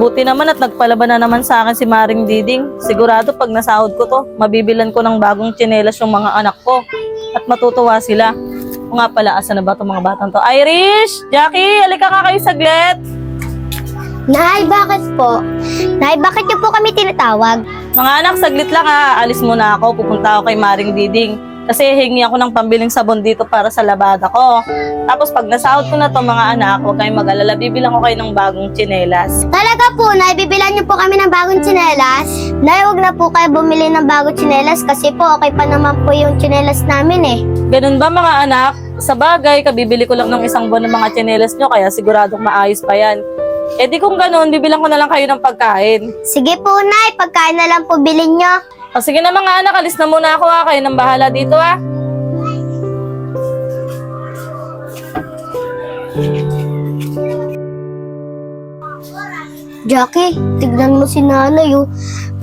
Buti naman at nagpalaban na naman sa akin si Maring Diding. Sigurado pag nasahod ko to, mabibilan ko ng bagong tsinelas yung mga anak ko. At matutuwa sila. O nga pala, asa na ba itong mga batang to? Irish! Jackie, halika ka kayo saglit! Nay, bakit po? Nay, bakit niyo po kami tinatawag? Mga anak, saglit lang ha. Alis muna ako, pupunta ako kay Maring Diding. Kasi hingi ako ng pambiling sabon dito para sa labada ko. Tapos pag nasahod ko na to mga anak, huwag kayong mag-alala, bibilang ko kayo ng bagong tsinelas. Talaga po, Nay, bibilan niyo po kami ng bagong tsinelas? Nay, huwag na po kayo bumili ng bagong tsinelas kasi po okay pa naman po yung tsinelas namin eh. Ganun ba mga anak? Sa bagay, kabibili ko lang ng isang buwan ng mga tsinelas nyo, kaya siguradong maayos pa yan. Eh di kung ganun, bibilang ko na lang kayo ng pagkain. Sige po, Nay, pagkain na lang po bilhin niyo. O sige na mga anak, alis na muna ako ha. Kayo nang bahala dito ha. Jackie, tignan mo si nanay oh.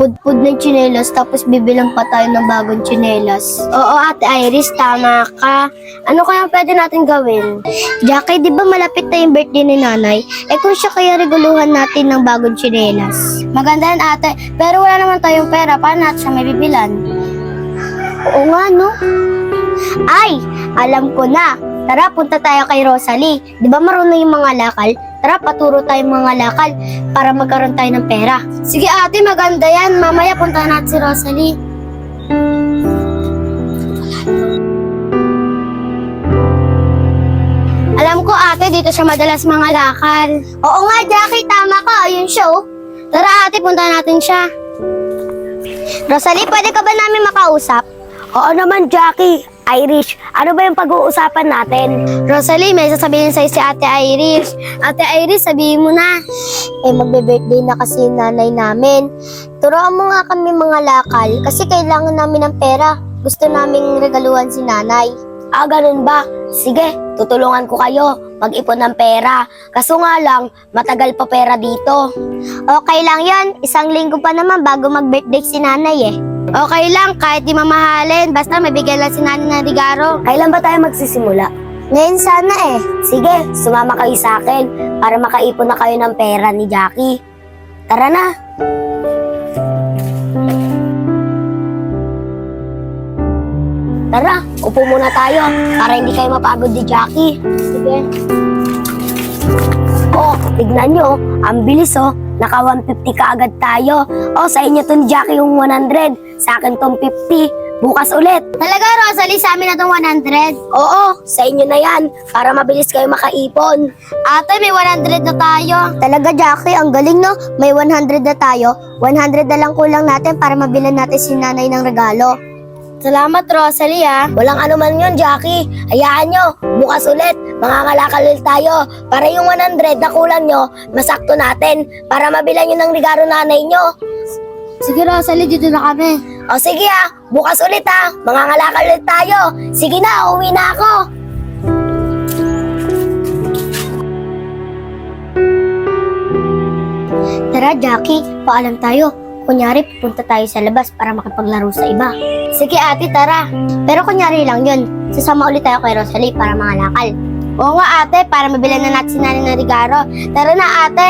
Pudpud ng tsinelas tapos bibilang pa tayo ng bagong tsinelas. Oo, Ate Iris, tama ka. Ano kaya pwede natin gawin? Jackie, di ba malapit na yung birthday ni nanay? Eh kung siya kaya reguluhan natin ng bagong tsinelas. Maganda yan, ate. Pero wala naman tayong pera. Paano natin siya may bibilan? Oo nga, no? Ay, alam ko na. Tara, punta tayo kay Rosalie. Di ba marunong yung mga lakal? Tara, paturo tayo mga lakal para magkaroon tayo ng pera. Sige ate, maganda yan. Mamaya punta natin si Rosalie. Alam ko ate, dito siya madalas mga lakal. Oo nga, Jackie, tama ka. Ayun siya oh. Tara ate, punta natin siya. Rosalie, pwede ka ba namin makausap? Oo naman, Jackie. Irish, ano ba yung pag-uusapan natin? Rosalie, may sasabihin sa'yo si Ate Irish. Ate Irish, sabihin mo na. Eh, magbe-birthday na kasi yung nanay namin. Turuan mo nga kami mga lakal kasi kailangan namin ng pera. Gusto naming regaluhan si nanay. Ah, ganun ba? Sige, tutulungan ko kayo mag-ipon ng pera. Kaso nga lang, matagal pa pera dito. Okay lang yon, 1 linggo pa naman bago mag-birthday si nanay eh. Okay lang, kahit di mamahalin, basta mabigyan lang si nanay ng regalo. Kailan ba tayo magsisimula? Ngayon sana eh. Sige, sumama kayo sa akin para makaipon na kayo ng pera ni Jackie. Tara na! Tara, upo muna tayo para hindi kayo mapagod ni Jackie. Sige. Oh, tignan nyo, ang bilis oh. Naka 150 ka agad tayo. Oh, sa inyo to ni Jackie yung 100. Sa akin tong 50. Bukas ulit. Talaga, Rosalie, sa amin na tong 100? Oo, sa inyo na yan. Para mabilis kayo makaipon. Ate, may 100 na tayo. Talaga, Jackie, ang galing no? May 100 na tayo. 100 na lang kulang natin para mabilan natin si nanay ng regalo. Salamat, Rosalie, ha? Walang anuman yun, Jackie. Hayaan nyo, bukas ulit. Mangangalakal ulit tayo. Para yung 100 na kulang nyo, masakto natin. Para mabilan nyo ng regalo nanay nyo. Sige, Rosalie, dito na kami. O sige ha, bukas ulit ha. Mangangalakal ulit tayo. Sige na, uwi na ako. Tara, Jackie, paalam tayo. Kunyari, pupunta tayo sa labas para makipaglaro sa iba. Sige ate, tara. Pero kunyari lang yun. Sasama ulit tayo kay Rosalie para mangalakal. Oo nga ate, para mabilan na natin si nanay ng regalo. Tara na ate.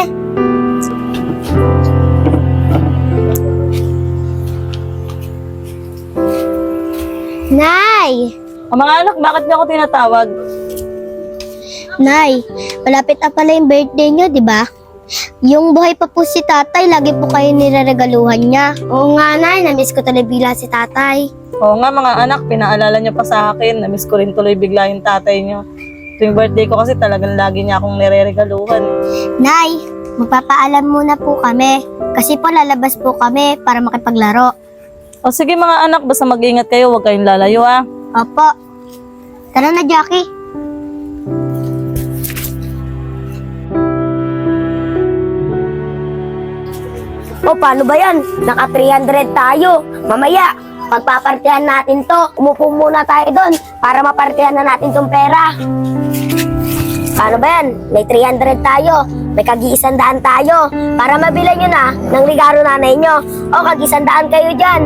Nay! O mga anak, bakit niyo ako tinatawag? Nay, malapit na pala yung birthday nyo, di ba? Yung buhay pa po si tatay, lagi po kayo nireregaluhan niya. Oo nga, Nay, namiss ko tuloy bigla si tatay. Oo nga mga anak, pinaalala niyo pa sa akin. Namiss ko rin tuloy bigla yung tatay niyo. Tuwing birthday ko kasi talagang lagi niya akong nireregaluhan. Nay, magpapaalam muna po kami. Kasi po lalabas po kami para makipaglaro. O sige mga anak, basta mag-ingat kayo, huwag kayong lalayo ha. Opo. Tara na, Jackie. O, paano ba yan? Naka 300 tayo. Mamaya, pagpapartihan natin to. Umupo muna tayo doon para mapartihan na natin tong pera. Paano ba yan? May 300 tayo. May kag-100 tayo. Para mabilan nyo na ng regalo nanay nyo. O, kag-100 kayo dyan.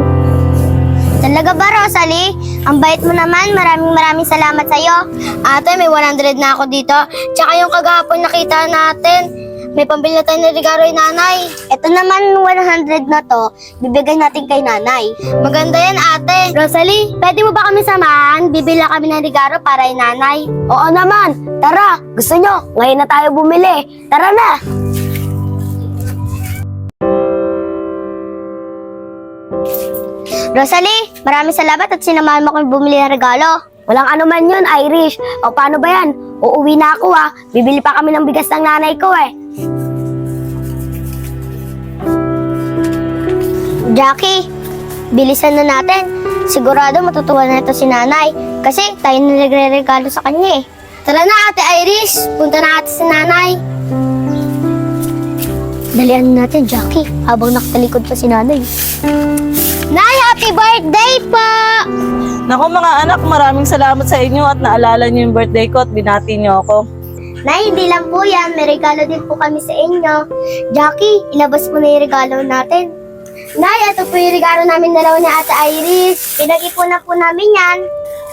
Talaga ba, Rosalie? Ang bait mo naman. Maraming salamat sa'yo. Ate, may 100 na ako dito. Tsaka yung kagahapon nakita natin. may pambili na tayo ng regalo yung nanay. Ito naman 100 na to, bibigay natin kay nanay. Maganda yan ate. Rosalie, pwede mo ba kami samahan? Bibili kami ng regalo para kay nanay. Oo naman, tara. Gusto nyo, ngayon na tayo bumili. Tara na! Rosalie, maraming salamat at sinamahan mo kami bumili ng regalo. Walang ano man yun, Irish. O paano ba yan? Uuwi na ako Bibili pa kami ng bigas ng nanay ko Jackie, bilisan na natin. Sigurado matutuwa na ito si nanay. Kasi tayo na nagre-regalo sa kanya Tara na ate Irish, punta na ate si nanay. Dalian natin, Jackie, habang nakatalikod pa si nanay. Nay, happy birthday po! Naku mga anak, maraming salamat sa inyo at naalala niyo yung birthday ko at binati niyo ako. Nay, hindi lang po yan. May regalo din po kami sa inyo. Jackie, ilabas mo na yung regalo natin. Nay, ito po yung regalo namin dalawa ni Ate Iris. Pinag-ipunan po namin yan.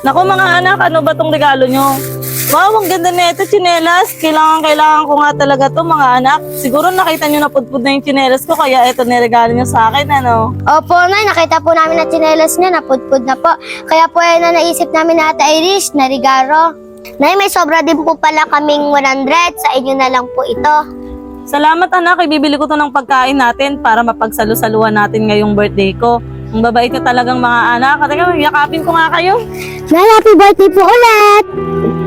Naku mga anak, ano ba tong regalo niyo? Wow, ang ganda na ito, tsinelas. Kailangan ko nga talaga to mga anak. Siguro nakita niyo na pudpud na yung tsinelas ko, kaya ito niregalo niyo sa akin, ano? Opo, Nay. Nakita po namin na tsinelas niya. Napudpud na po. Kaya po yan na naisip namin ni Ate Iris na regalo. Nay, may sobra din po pala kaming 100. Sa inyo na lang po ito. Salamat anak, ibibili ko to ng pagkain natin para mapagsalu-saluhan natin ngayong birthday ko. Ang babait ka talagang mga anak. Teka, yakapin ko nga kayo. Nay, happy birthday po ulit!